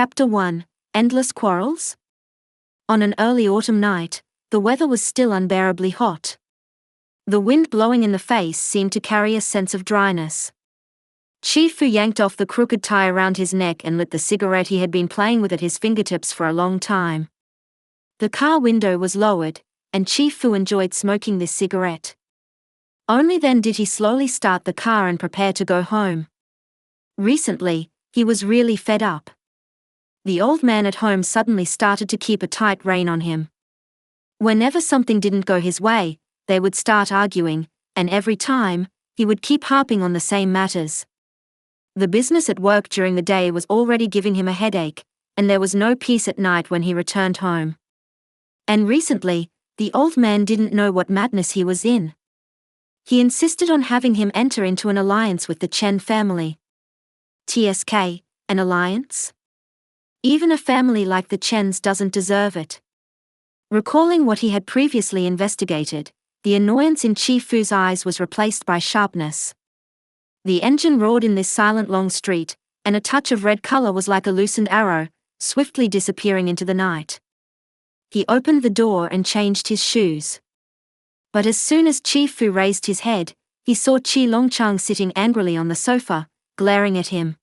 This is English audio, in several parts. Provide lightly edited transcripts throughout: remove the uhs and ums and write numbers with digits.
Chapter 1, Endless Quarrels? On an early autumn night, the weather was still unbearably hot. The wind blowing in the face seemed to carry a sense of dryness.祁傅yanked off the crooked tie around his neck and lit the cigarette he had been playing with at his fingertips for a long time. The car window was lowered, and祁傅enjoyed smoking this cigarette. Only then did he slowly start the car and prepare to go home. Recently, he was really fed up. The old man at home suddenly started to keep a tight rein on him. Whenever something didn't go his way, they would start arguing, and every time, he would keep harping on the same matters. The business at work during the day was already giving him a headache, and there was no peace at night when he returned home. And recently, the old man didn't know what madness he was in. He insisted on having him enter into an alliance with the Chen family. TSK, an alliance? Even a family like the Chens doesn't deserve it. Recalling what he had previously investigated, the annoyance in祁傅eyes was replaced by sharpness. The engine roared in this silent long street, and a touch of red color was like a loosened arrow, swiftly disappearing into the night. He opened the door and changed his shoes. But as soon as祁傅raised his head, he saw Qi Longchang sitting angrily on the sofa, glaring at him.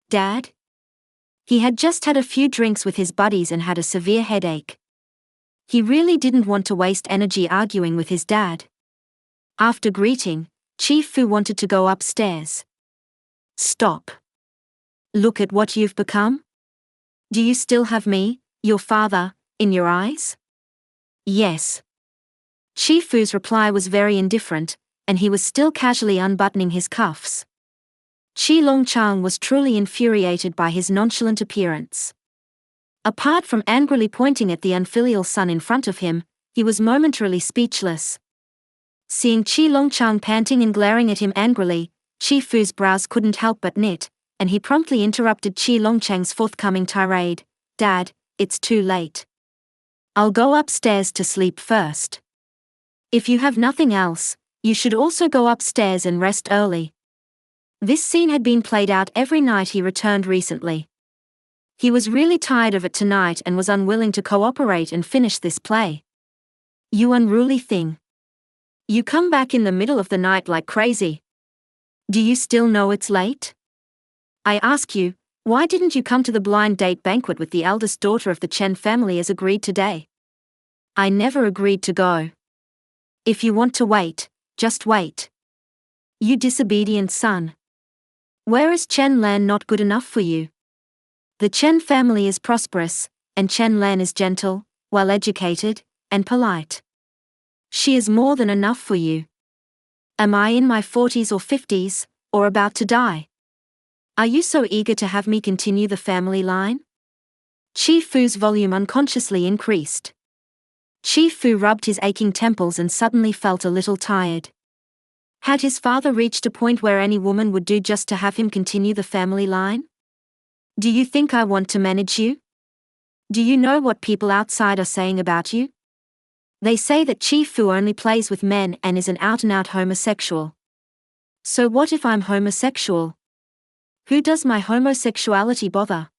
Dad? He had just had a few drinks with his buddies and had a severe headache. He really didn't want to waste energy arguing with his dad. After greeting,祁傅wanted to go upstairs. Stop. Look at what you've become. Do you still have me, your father, in your eyes? Yes.祁傅reply was very indifferent, and he was still casually unbuttoning his cuffs. Qi Longchang was truly infuriated by his nonchalant appearance. Apart from angrily pointing at the unfilial son in front of him, he was momentarily speechless. Seeing Qi Longchang panting and glaring at him angrily,祁傅brows couldn't help but knit, and he promptly interrupted Qi Longchang's forthcoming tirade. Dad, it's too late. I'll go upstairs to sleep first. If you have nothing else, you should also go upstairs and rest early. This scene had been played out every night he returned recently. He was really tired of it tonight and was unwilling to cooperate and finish this play. You unruly thing. You come back in the middle of the night like crazy. Do you still know it's late? I ask you, why didn't you come to the blind date banquet with the eldest daughter of the Chen family as agreed today? I never agreed to go. If you want to wait, just wait. You disobedient son. Where is Chen Lan not good enough for you? The Chen family is prosperous, and Chen Lan is gentle, well-educated, and polite. She is more than enough for you. Am I in my 40s or 50s, or about to die? Are you so eager to have me continue the family line?祁傅volume unconsciously increased.祁傅rubbed his aching temples and suddenly felt a little tired. Had his father reached a point where any woman would do just to have him continue the family line? Do you think I want to manage you? Do you know what people outside are saying about you? They say that祁傅only plays with men and is an out-and-out homosexual. So what if I'm homosexual? Who does my homosexuality bother?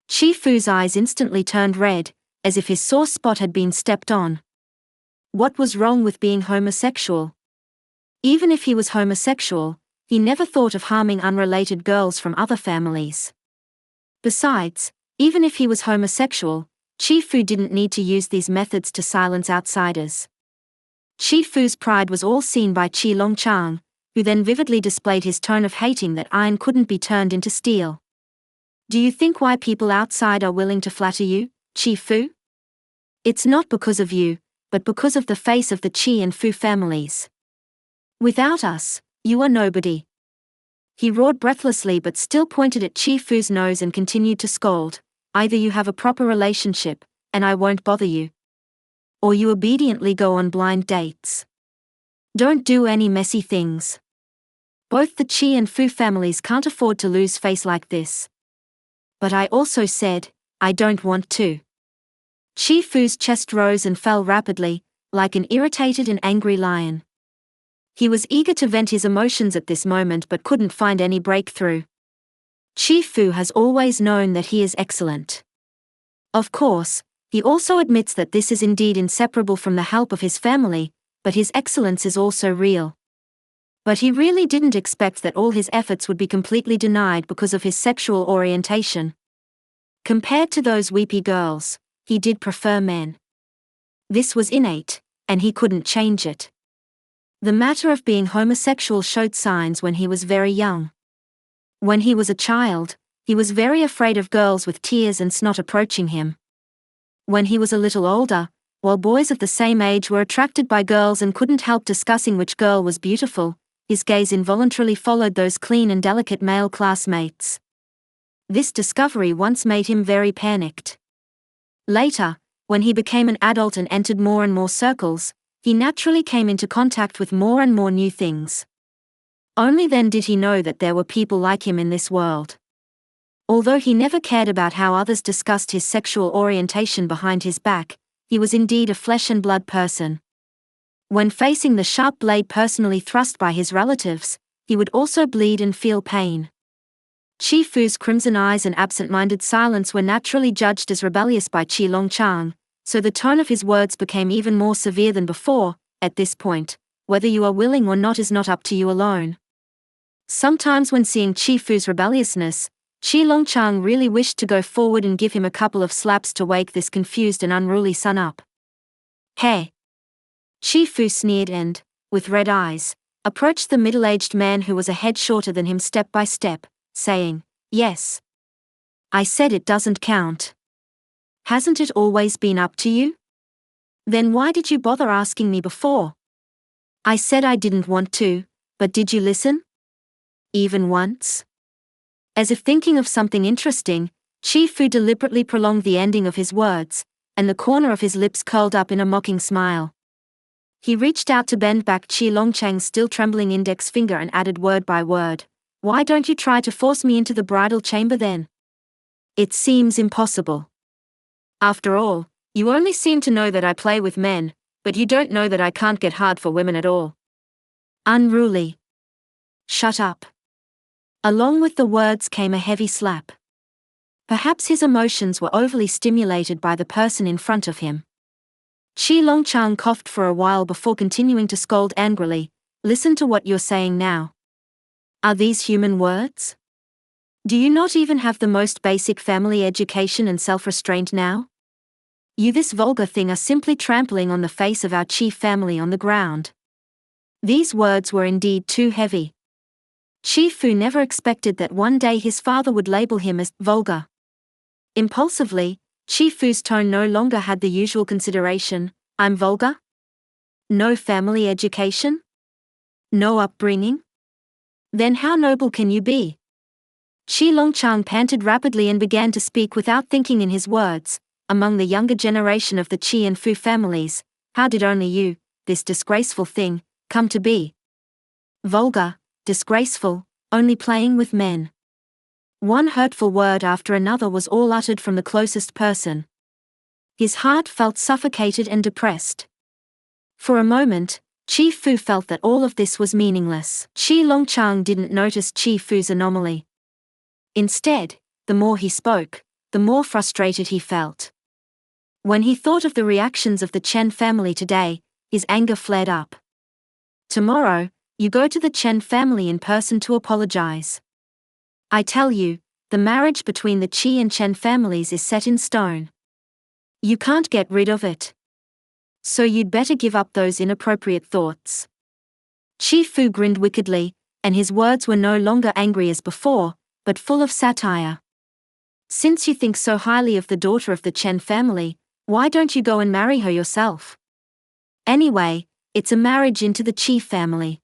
祁傅eyes instantly turned red, as if his sore spot had been stepped on. What was wrong with being homosexual? Even if he was homosexual, he never thought of harming unrelated girls from other families. Besides, even if he was homosexual,祁傅didn't need to use these methods to silence outsiders.祁傅pride was all seen by Qi Longchang, who then vividly displayed his tone of hating that iron couldn't be turned into steel. Do you think why people outside are willing to flatter you,祁傅? It's not because of you, but because of the face of the Qi and Fu families. Without us, you are nobody. He roared breathlessly but still pointed at祁傅nose and continued to scold. Either you have a proper relationship, and I won't bother you. Or you obediently go on blind dates. Don't do any messy things. Both the Qi and Fu families can't afford to lose face like this. But I also said, I don't want to.祁傅chest rose and fell rapidly, like an irritated and angry lion. He was eager to vent his emotions at this moment but couldn't find any breakthrough. Fu has always known that he is excellent. Of course, he also admits that this is indeed inseparable from the help of his family, but his excellence is also real. But he really didn't expect that all his efforts would be completely denied because of his sexual orientation. Compared to those weepy girls, he did prefer men. This was innate, and he couldn't change it. The matter of being homosexual showed signs when he was very young. When he was a child, he was very afraid of girls with tears and snot approaching him. When he was a little older, while boys of the same age were attracted by girls and couldn't help discussing which girl was beautiful, his gaze involuntarily followed those clean and delicate male classmates. This discovery once made him very panicked. Later, when he became an adult and entered more and more circles, he naturally came into contact with more and more new things. Only then did he know that there were people like him in this world. Although he never cared about how others discussed his sexual orientation behind his back, he was indeed a flesh and blood person. When facing the sharp blade personally thrust by his relatives, he would also bleed and feel pain. Fu's crimson eyes and absent-minded silence were naturally judged as rebellious by Qi Longchang, so the tone of his words became even more severe than before. At this point, whether you are willing or not is not up to you alone. Sometimes when seeing Fu's rebelliousness, Qi Longchang really wished to go forward and give him a couple of slaps to wake this confused and unruly son up. Hey! Fu sneered and, with red eyes, approached the middle-aged man who was a head shorter than him step by step, saying, "Yes. I said it doesn't count. Hasn't it always been up to you? Then why did you bother asking me before? I said I didn't want to, but did you listen? Even once?" As if thinking of something interesting, Fu deliberately prolonged the ending of his words, and the corner of his lips curled up in a mocking smile. He reached out to bend back Qi Longchang's still trembling index finger and added word by word, "Why don't you try to force me into the bridal chamber then? It seems impossible. After all, you only seem to know that I play with men, but you don't know that I can't get hard for women at all. Unruly. Shut up." Along with the words came a heavy slap. Perhaps his emotions were overly stimulated by the person in front of him. Qi Longchang coughed for a while before continuing to scold angrily, "Listen to what you're saying now. Are these human words? Do you not even have the most basic family education and self-restraint now? You this vulgar thing are simply trampling on the face of our chief family on the ground." These words were indeed too heavy. Fu never expected that one day his father would label him as vulgar. Impulsively, Fu's tone no longer had the usual consideration, "I'm vulgar? No family education? No upbringing? Then how noble can you be?" Qi Longchang panted rapidly and began to speak without thinking in his words. "Among the younger generation of the Qi and Fu families, how did only you, this disgraceful thing, come to be? Vulgar, disgraceful, only playing with men." One hurtful word after another was all uttered from the closest person. His heart felt suffocated and depressed. For a moment, Fu felt that all of this was meaningless. Qi Longchang didn't notice Fu's anomaly. Instead, the more he spoke, the more frustrated he felt. When he thought of the reactions of the Chen family today, his anger flared up. "Tomorrow, you go to the Chen family in person to apologize. I tell you, the marriage between the Qi and Chen families is set in stone. You can't get rid of it. So you'd better give up those inappropriate thoughts." Fu grinned wickedly, and his words were no longer angry as before, but full of satire. "Since you think so highly of the daughter of the Chen family, why don't you go and marry her yourself? Anyway, it's a marriage into the Qi family.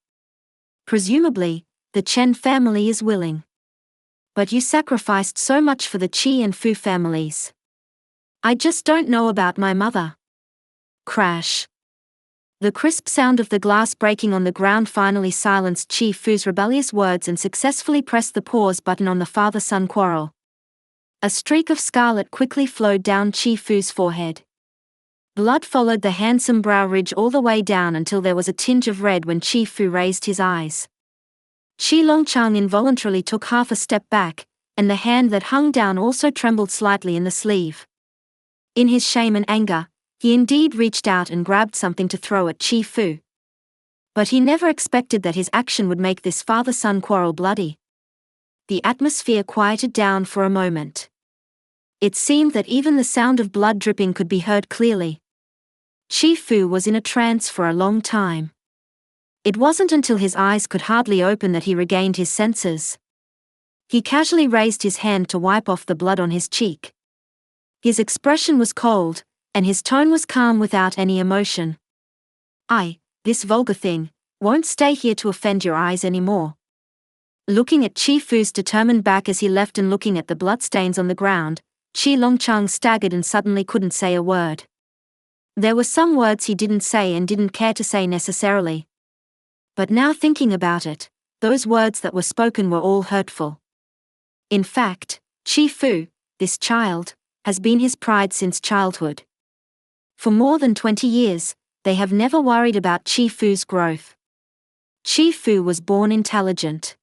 Presumably, the Chen family is willing. But you sacrificed so much for the Qi and Fu families. I just don't know about my mother." Crash. The crisp sound of the glass breaking on the ground finally silenced Fu's rebellious words and successfully pressed the pause button on the father-son quarrel. A streak of scarlet quickly flowed down Fu's forehead. Blood followed the handsome brow ridge all the way down until there was a tinge of red when Fu raised his eyes. Qi Longchang involuntarily took half a step back, and the hand that hung down also trembled slightly in the sleeve. In his shame and anger, he indeed reached out and grabbed something to throw at祁傅. But he never expected that his action would make this father-son quarrel bloody. The atmosphere quieted down for a moment. It seemed that even the sound of blood dripping could be heard clearly.祁傅was in a trance for a long time. It wasn't until his eyes could hardly open that he regained his senses. He casually raised his hand to wipe off the blood on his cheek. His expression was cold, and his tone was calm without any emotion. This vulgar thing, won't stay here to offend your eyes anymore. Looking at祁傅determined back as he left and looking at the bloodstains on the ground, Chi Longchang staggered and suddenly couldn't say a word. There were some words he didn't say and didn't care to say necessarily. But now thinking about it, those words that were spoken were all hurtful. In fact,祁傅, this child, has been his pride since childhood. For more than 20 years, they have never worried about祁傅growth.祁傅was born intelligent.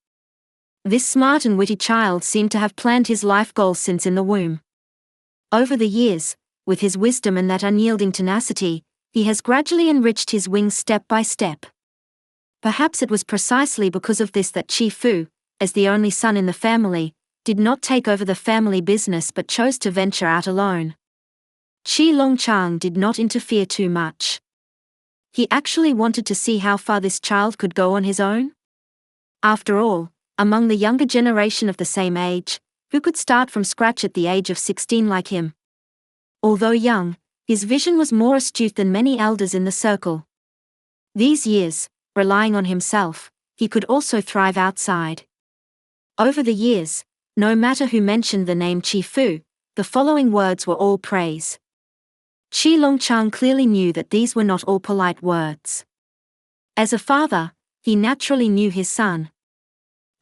This smart and witty child seemed to have planned his life goals since in the womb. Over the years, with his wisdom and that unyielding tenacity, he has gradually enriched his wings step by step. Perhaps it was precisely because of this that祁傅, as the only son in the family, did not take over the family business but chose to venture out alone. Chi Longchang did not interfere too much. He actually wanted to see how far this child could go on his own. After all, among the younger generation of the same age, who could start from scratch at the age of 16 like him? Although young, his vision was more astute than many elders in the circle. These years, relying on himself, he could also thrive outside. Over the years, no matter who mentioned the name祁傅, the following words were all praise. Chi Longchang clearly knew that these were not all polite words. As a father, he naturally knew his son.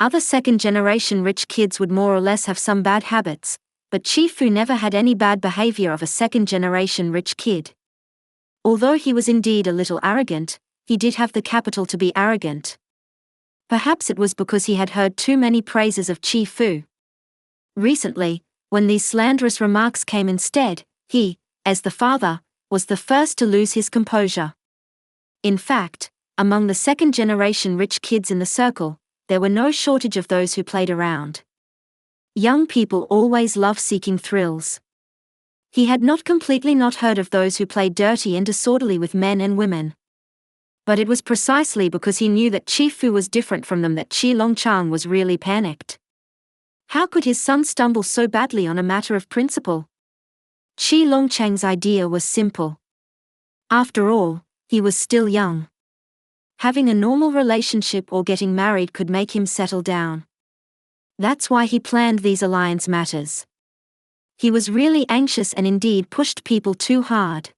Other second-generation rich kids would more or less have some bad habits, but祁傅never had any bad behavior of a second-generation rich kid. Although he was indeed a little arrogant, he did have the capital to be arrogant. Perhaps it was because he had heard too many praises of祁傅. Recently, when these slanderous remarks came instead, he, as the father, was the first to lose his composure. In fact, among the second-generation rich kids in the circle, there were no shortage of those who played around. Young people always love seeking thrills. He had not completely not heard of those who played dirty and disorderly with men and women. But it was precisely because he knew that祁傅was different from them that Chi Longchang was really panicked. How could his son stumble so badly on a matter of principle? Chi Longchang's idea was simple. After all, he was still young. Having a normal relationship or getting married could make him settle down. That's why he planned these alliance matters. He was really anxious and indeed pushed people too hard.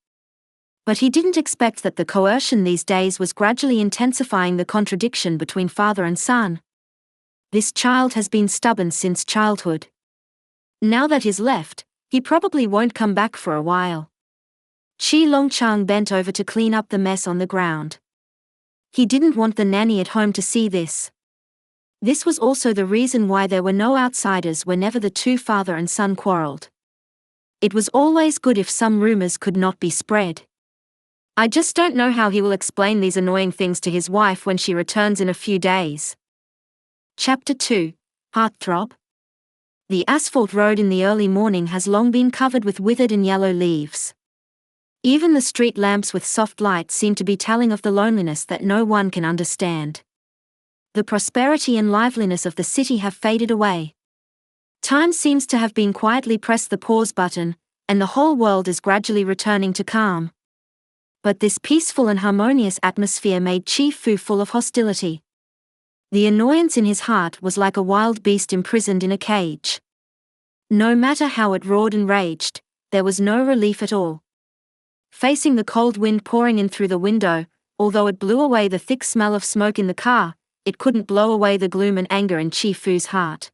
But he didn't expect that the coercion these days was gradually intensifying the contradiction between father and son. This child has been stubborn since childhood. Now that he's left, he probably won't come back for a while. Chi Longchang bent over to clean up the mess on the ground. He didn't want the nanny at home to see this. This was also the reason why there were no outsiders whenever the two father and son quarreled. It was always good if some rumors could not be spread. I just don't know how he will explain these annoying things to his wife when she returns in a few days. Chapter 2, Heartthrob. The asphalt road in the early morning has long been covered with withered and yellow leaves. Even the street lamps with soft light seem to be telling of the loneliness that no one can understand. The prosperity and liveliness of the city have faded away. Time seems to have been quietly pressed the pause button, and the whole world is gradually returning to calm. But this peaceful and harmonious atmosphere made祁傅full of hostility. The annoyance in his heart was like a wild beast imprisoned in a cage. No matter how it roared and raged, there was no relief at all. Facing the cold wind pouring in through the window, although it blew away the thick smell of smoke in the car, it couldn't blow away the gloom and anger in祁傅heart.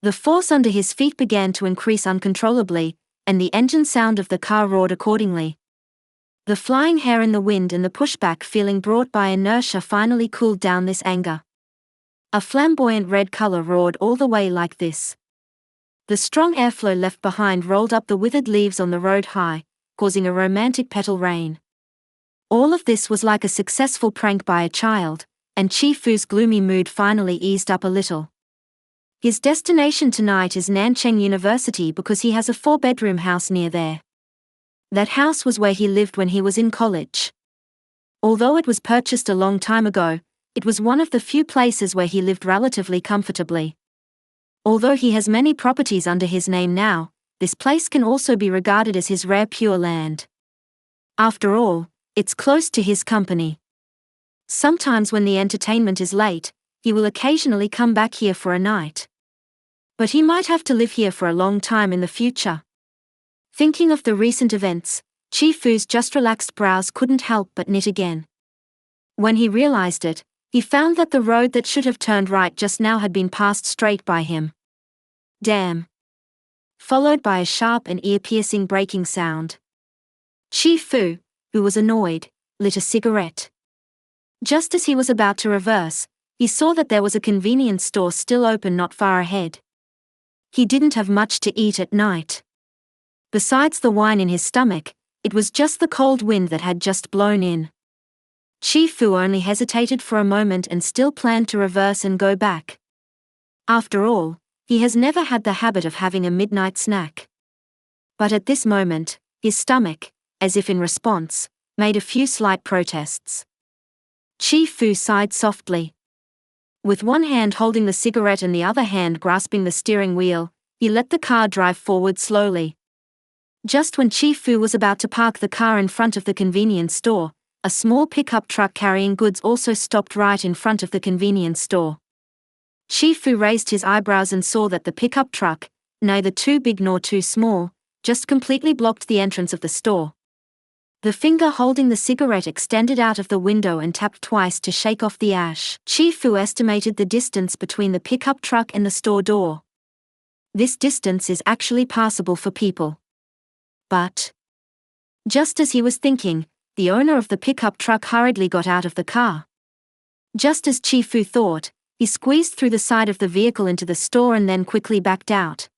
The force under his feet began to increase uncontrollably, and the engine sound of the car roared accordingly. The flying hair in the wind and the pushback feeling brought by inertia finally cooled down this anger. A flamboyant red color roared all the way like this. The strong airflow left behind rolled up the withered leaves on the road high, causing a romantic petal rain. All of this was like a successful prank by a child, and Chifu's gloomy mood finally eased up a little. His destination tonight is Nancheng University because he has a 4-bedroom house near there. That house was where he lived when he was in college. Although it was purchased a long time ago, it was one of the few places where he lived relatively comfortably. Although he has many properties under his name now, this place can also be regarded as his rare pure land. After all, it's close to his company. Sometimes when the entertainment is late, he will occasionally come back here for a night. But he might have to live here for a long time in the future. Thinking of the recent events, Chifu's just relaxed brows couldn't help but knit again. When he realized it, he found that the road that should have turned right just now had been passed straight by him. Damn. Followed by a sharp and ear-piercing braking sound. Chifu, who was annoyed, lit a cigarette. Just as he was about to reverse, he saw that there was a convenience store still open not far ahead. He didn't have much to eat at night. Besides the wine in his stomach, it was just the cold wind that had just blown in. Chifu only hesitated for a moment and still planned to reverse and go back. After all, he has never had the habit of having a midnight snack. But at this moment, his stomach, as if in response, made a few slight protests. Chifu sighed softly. With one hand holding the cigarette and the other hand grasping the steering wheel, he let the car drive forward slowly. Just when Chifu was about to park the car in front of the convenience store, a small pickup truck carrying goods also stopped right in front of the convenience store. Chifu raised his eyebrows and saw that the pickup truck, neither too big nor too small, just completely blocked the entrance of the store. The finger holding the cigarette extended out of the window and tapped twice to shake off the ash. Chifu estimated the distance between the pickup truck and the store door. This distance is actually passable for people. But just as he was thinking, the owner of the pickup truck hurriedly got out of the car. Just as Chifu thought, he squeezed through the side of the vehicle into the store and then quickly backed out.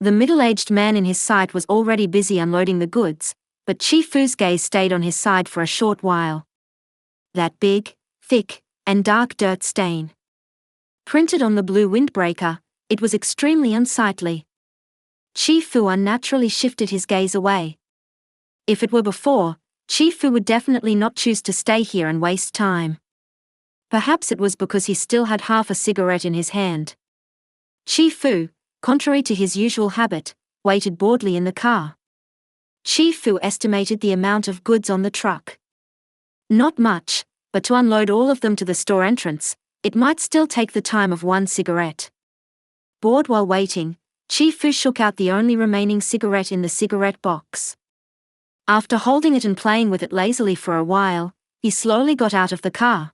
The middle-aged man in his sight was already busy unloading the goods, but Chifu's gaze stayed on his side for a short while. That big, thick, and dark dirt stain. Printed on the blue windbreaker, it was extremely unsightly. Chifu unnaturally shifted his gaze away. If it were before, Chifu would definitely not choose to stay here and waste time. Perhaps it was because he still had half a cigarette in his hand. Chifu, contrary to his usual habit, waited boredly in the car. Chifu estimated the amount of goods on the truck. Not much, but to unload all of them to the store entrance, it might still take the time of one cigarette. Bored while waiting, Chifu shook out the only remaining cigarette in the cigarette box. After holding it and playing with it lazily for a while, he slowly got out of the car.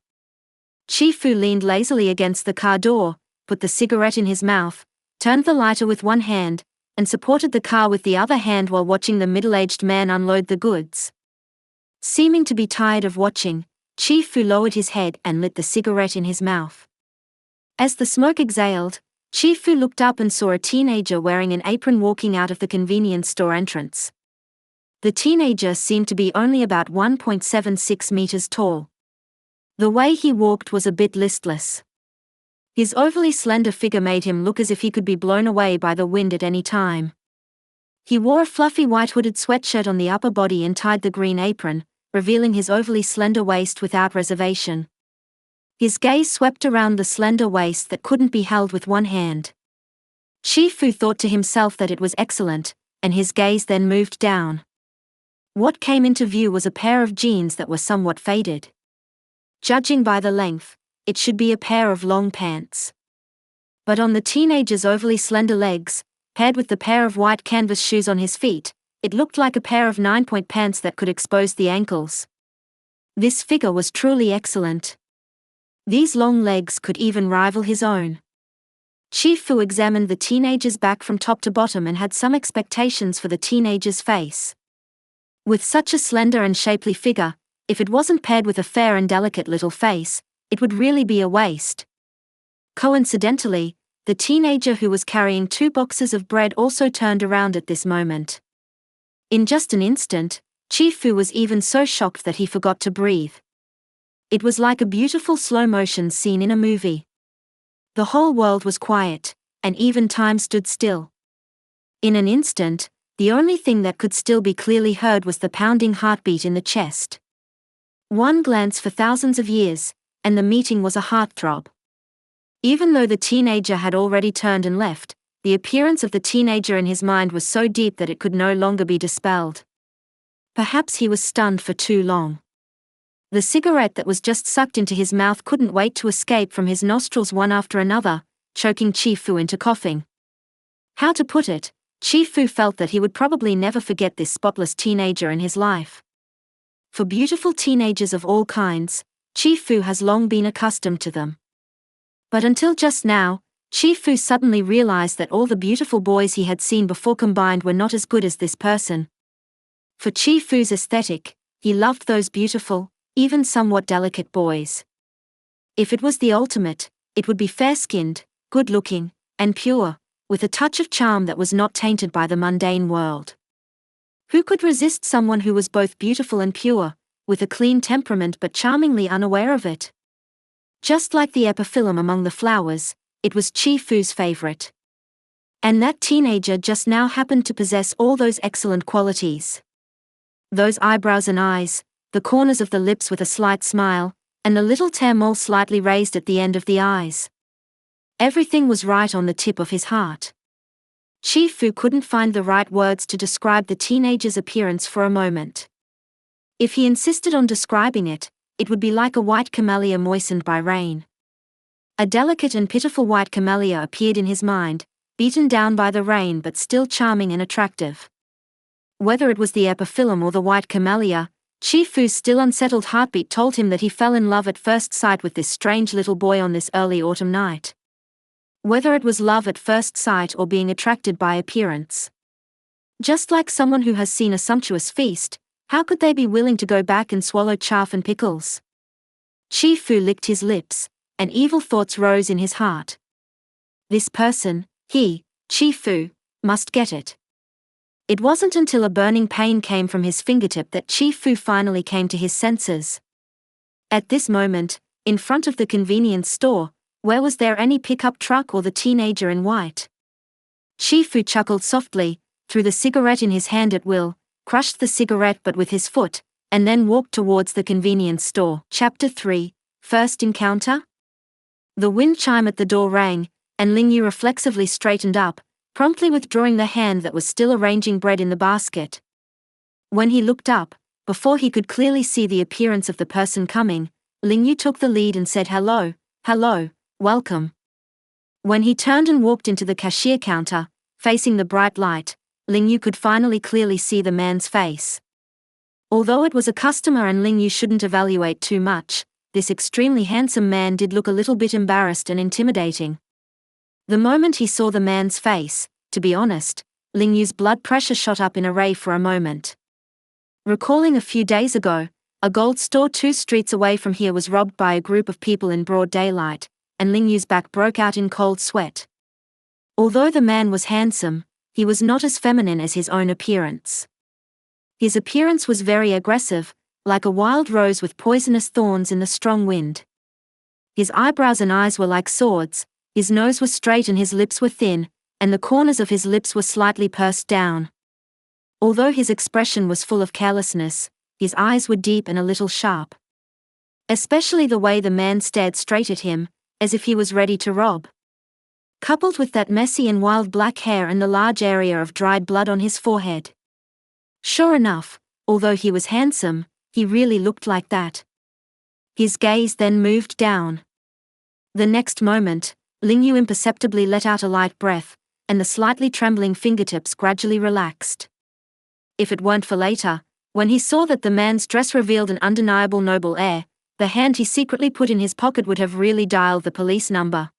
Chifu leaned lazily against the car door, put the cigarette in his mouth, turned the lighter with one hand, and supported the car with the other hand while watching the middle-aged man unload the goods. Seeming to be tired of watching, Chifu lowered his head and lit the cigarette in his mouth. As the smoke exhaled, Chifu looked up and saw a teenager wearing an apron walking out of the convenience store entrance. The teenager seemed to be only about 1.76 meters tall. The way he walked was a bit listless. His overly slender figure made him look as if he could be blown away by the wind at any time. He wore a fluffy white hooded sweatshirt on the upper body and tied the green apron, revealing his overly slender waist without reservation. His gaze swept around the slender waist that couldn't be held with one hand. Chifu thought to himself that it was excellent, and his gaze then moved down. What came into view was a pair of jeans that were somewhat faded. Judging by the length, it should be a pair of long pants. But on the teenager's overly slender legs, paired with the pair of white canvas shoes on his feet, it looked like a pair of 9-point pants that could expose the ankles. This figure was truly excellent. These long legs could even rival his own. Chifu examined the teenager's back from top to bottom and had some expectations for the teenager's face. With such a slender and shapely figure, if it wasn't paired with a fair and delicate little face, it would really be a waste. Coincidentally, the teenager who was carrying 2 boxes of bread also turned around at this moment. In just an instant,祁傅was even so shocked that he forgot to breathe. It was like a beautiful slow-motion scene in a movie. The whole world was quiet, and even time stood still. In an instant, the only thing that could still be clearly heard was the pounding heartbeat in the chest. One glance for thousands of years, and the meeting was a heartthrob. Even though the teenager had already turned and left, the appearance of the teenager in his mind was so deep that it could no longer be dispelled. Perhaps he was stunned for too long. The cigarette that was just sucked into his mouth couldn't wait to escape from his nostrils one after another, choking祁傅into coughing. How to put it,祁傅felt that he would probably never forget this spotless teenager in his life. For beautiful teenagers of all kinds,祁傅has long been accustomed to them. But until just now,祁傅suddenly realized that all the beautiful boys he had seen before combined were not as good as this person. For祁傅aesthetic, he loved those beautiful, even somewhat delicate boys. If it was the ultimate, it would be fair-skinned, good-looking, and pure, with a touch of charm that was not tainted by the mundane world. Who could resist someone who was both beautiful and pure, with a clean temperament but charmingly unaware of it? Just like the epiphyllum among the flowers, it was祁傅favorite. And that teenager just now happened to possess all those excellent qualities. Those eyebrows and eyes, the corners of the lips with a slight smile, and the little tear mole slightly raised at the end of the eyes. Everything was right on the tip of his heart.祁傅couldn't find the right words to describe the teenager's appearance for a moment. If he insisted on describing it, it would be like a white camellia moistened by rain. A delicate and pitiful white camellia appeared in his mind, beaten down by the rain but still charming and attractive. Whether it was the epiphyllum or the white camellia,祁傅still unsettled heartbeat told him that he fell in love at first sight with this strange little boy on this early autumn night. Whether it was love at first sight or being attracted by appearance. Just like someone who has seen a sumptuous feast, how could they be willing to go back and swallow chaff and pickles?祁傅licked his lips, and evil thoughts rose in his heart. This person,祁傅, must get it. It wasn't until a burning pain came from his fingertip that祁傅finally came to his senses. At this moment, in front of the convenience store, where was there any pickup truck or the teenager in white?祁傅chuckled softly, threw the cigarette in his hand at will, crushed the cigarette but with his foot, and then walked towards the convenience store. Chapter 3, First Encounter? The wind chime at the door rang, and Lingyu reflexively straightened up, promptly withdrawing the hand that was still arranging bread in the basket. When he looked up, before he could clearly see the appearance of the person coming, Lingyu took the lead and said hello, welcome. When he turned and walked into the cashier counter, facing the bright light, Lingyu could finally clearly see the man's face. Although it was a customer and Lingyu shouldn't evaluate too much, this extremely handsome man did look a little bit embarrassed and intimidating. The moment he saw the man's face, to be honest, Lingyu's blood pressure shot up in array for a moment. Recalling a few days ago, a gold store 2 streets away from here was robbed by a group of people in broad daylight, and Lingyu's back broke out in cold sweat. Although the man was handsome, he was not as feminine as his own appearance. His appearance was very aggressive, like a wild rose with poisonous thorns in the strong wind. His eyebrows and eyes were like swords, his nose was straight and his lips were thin, and the corners of his lips were slightly pursed down. Although his expression was full of carelessness, his eyes were deep and a little sharp. Especially the way the man stared straight at him, as if he was ready to rob. Coupled with that messy and wild black hair and the large area of dried blood on his forehead. Sure enough, although he was handsome, he really looked like that. His gaze then moved down. The next moment, Lingyu imperceptibly let out a light breath, and the slightly trembling fingertips gradually relaxed. If it weren't for later, when he saw that the man's dress revealed an undeniable noble air, the hand he secretly put in his pocket would have really dialed the police number.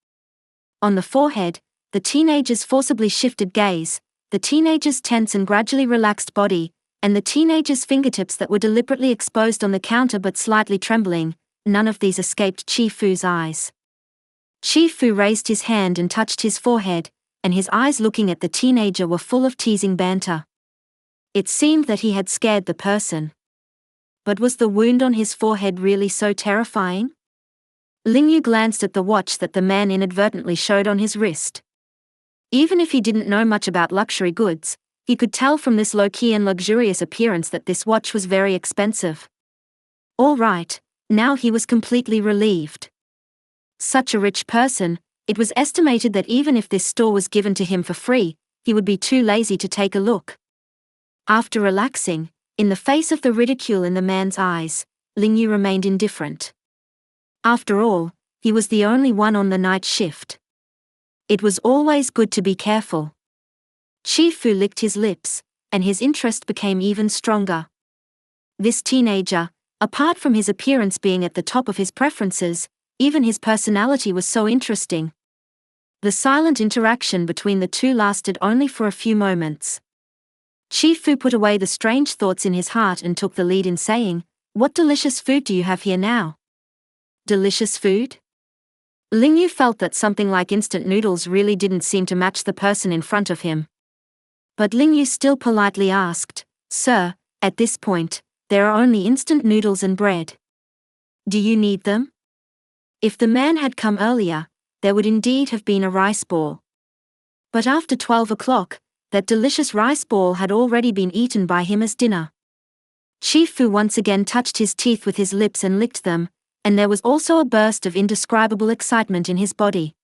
On the forehead, the teenager's forcibly shifted gaze, the teenager's tense and gradually relaxed body, and the teenager's fingertips that were deliberately exposed on the counter but slightly trembling, none of these escaped祁傅eyes. Fu raised his hand and touched his forehead, and his eyes looking at the teenager were full of teasing banter. It seemed that he had scared the person. But was the wound on his forehead really so terrifying? Lingyu glanced at the watch that the man inadvertently showed on his wrist. Even if he didn't know much about luxury goods, he could tell from this low-key and luxurious appearance that this watch was very expensive. All right, now he was completely relieved. Such a rich person, it was estimated that even if this store was given to him for free, he would be too lazy to take a look. After relaxing, in the face of the ridicule in the man's eyes, Lingyu remained indifferent. After all, he was the only one on the night shift. It was always good to be careful. Fu licked his lips, and his interest became even stronger. This teenager, apart from his appearance being at the top of his preferences, even his personality was so interesting. The silent interaction between the two lasted only for a few moments. Fu put away the strange thoughts in his heart and took the lead in saying, "What delicious food do you have here now?" Delicious food? Lingyu felt that something like instant noodles really didn't seem to match the person in front of him. But Lingyu still politely asked, "Sir, at this point, there are only instant noodles and bread. Do you need them?" If the man had come earlier, there would indeed have been a rice ball. But after 12 o'clock, that delicious rice ball had already been eaten by him as dinner. Fu once again touched his teeth with his lips and licked them, and there was also a burst of indescribable excitement in his body.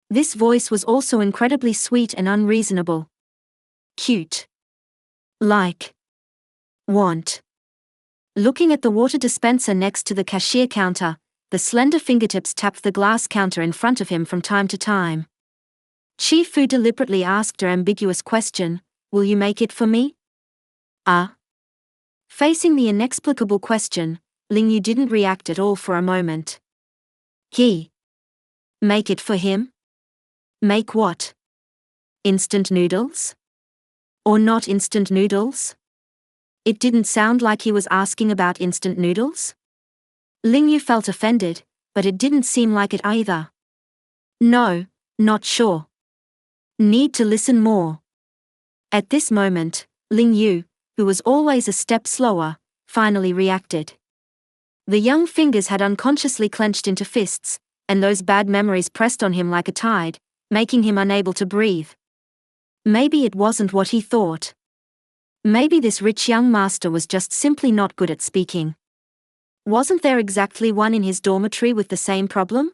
This voice was also incredibly sweet and unreasonable. Cute. Like. Want. Looking at the water dispenser next to the cashier counter, the slender fingertips tapped the glass counter in front of him from time to time. Fu deliberately asked her ambiguous question, "Will you make it for me?" Facing the inexplicable question, Lingyu didn't react at all for a moment. He. Make it for him? Make what? Instant noodles? Or not instant noodles? It didn't sound like he was asking about instant noodles. Lingyu felt offended, but it didn't seem like it either. No, not sure. Need to listen more. At this moment, Lingyu, who was always a step slower, finally reacted. The young fingers had unconsciously clenched into fists, and those bad memories pressed on him like a tide, making him unable to breathe. Maybe it wasn't what he thought. Maybe this rich young master was just simply not good at speaking. Wasn't there exactly one in his dormitory with the same problem?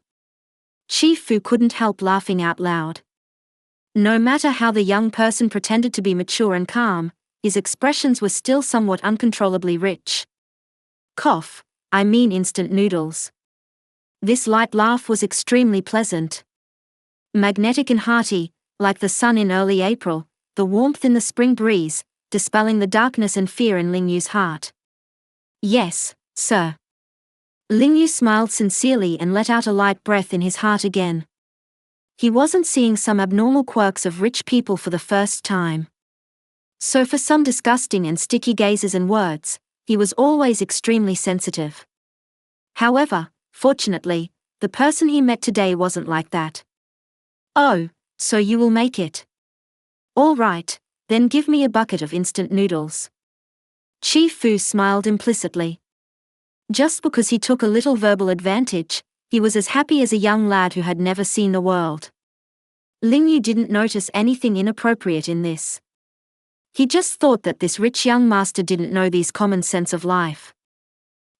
Fu couldn't help laughing out loud. No matter how the young person pretended to be mature and calm, his expressions were still somewhat uncontrollably rich. Cough. I mean instant noodles. This light laugh was extremely pleasant. Magnetic and hearty, like the sun in early April, the warmth in the spring breeze, dispelling the darkness and fear in Lingyu's heart. Yes, sir. Lingyu smiled sincerely and let out a light breath in his heart again. He wasn't seeing some abnormal quirks of rich people for the first time. So for some disgusting and sticky gazes and words, he was always extremely sensitive. However, fortunately, the person he met today wasn't like that. "Oh, so you will make it? All right, then give me a bucket of instant noodles." Fu smiled implicitly. Just because he took a little verbal advantage, he was as happy as a young lad who had never seen the world. Lingyu didn't notice anything inappropriate in this. He just thought that this rich young master didn't know these common sense of life.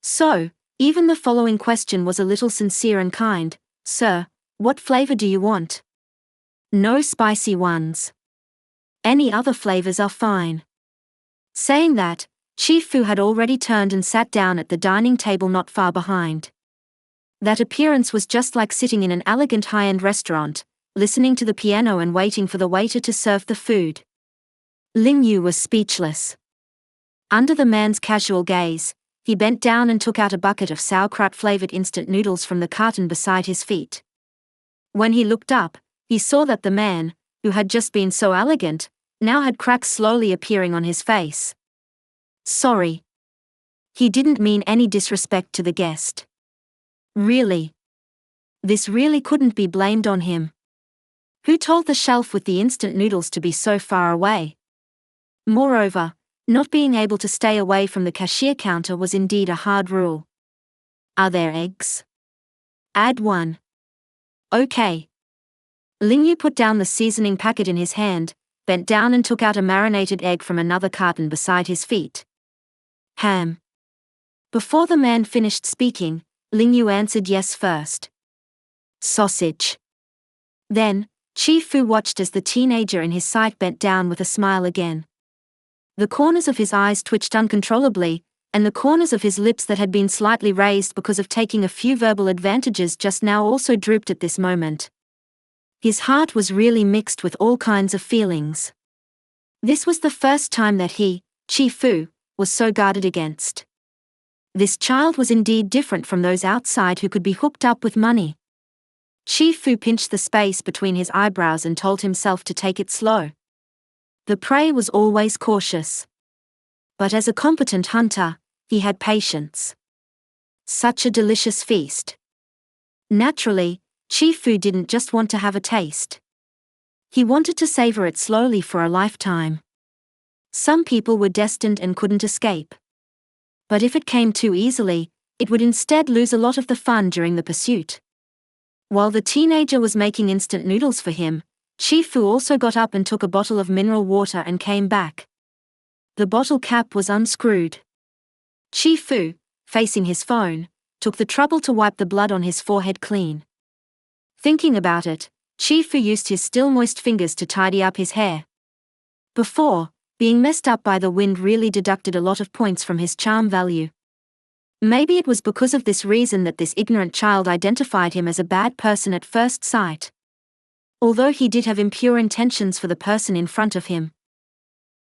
So, even the following question was a little sincere and kind. "Sir, what flavor do you want?" "No spicy ones. Any other flavors are fine." Saying that, Fu had already turned and sat down at the dining table not far behind. That appearance was just like sitting in an elegant high-end restaurant, listening to the piano and waiting for the waiter to serve the food. Lingyu was speechless. Under the man's casual gaze, he bent down and took out a bucket of sauerkraut-flavored instant noodles from the carton beside his feet. When he looked up, he saw that the man, who had just been so elegant, now had cracks slowly appearing on his face. Sorry. He didn't mean any disrespect to the guest. Really? This really couldn't be blamed on him. Who told the shelf with the instant noodles to be so far away? Moreover, not being able to stay away from the cashier counter was indeed a hard rule. Are there eggs? Add 1. Okay. Lingyu put down the seasoning packet in his hand, bent down and took out a marinated egg from another carton beside his feet. Ham. Before the man finished speaking, Lingyu answered yes first. Sausage. Then, Chifu watched as the teenager in his sight bent down with a smile again. The corners of his eyes twitched uncontrollably, and the corners of his lips that had been slightly raised because of taking a few verbal advantages just now also drooped at this moment. His heart was really mixed with all kinds of feelings. This was the first time that he, Chifu, was so guarded against. This child was indeed different from those outside who could be hooked up with money. Chifu pinched the space between his eyebrows and told himself to take it slow. The prey was always cautious. But as a competent hunter, he had patience. Such a delicious feast. Naturally, Chifu didn't just want to have a taste. He wanted to savor it slowly for a lifetime. Some people were destined and couldn't escape. But if it came too easily, it would instead lose a lot of the fun during the pursuit. While the teenager was making instant noodles for him, Chifu also got up and took a bottle of mineral water and came back. The bottle cap was unscrewed. Chifu, facing his phone, took the trouble to wipe the blood on his forehead clean. Thinking about it, Chifu used his still moist fingers to tidy up his hair. Before, being messed up by the wind really deducted a lot of points from his charm value. Maybe it was because of this reason that this ignorant child identified him as a bad person at first sight. Although he did have impure intentions for the person in front of him.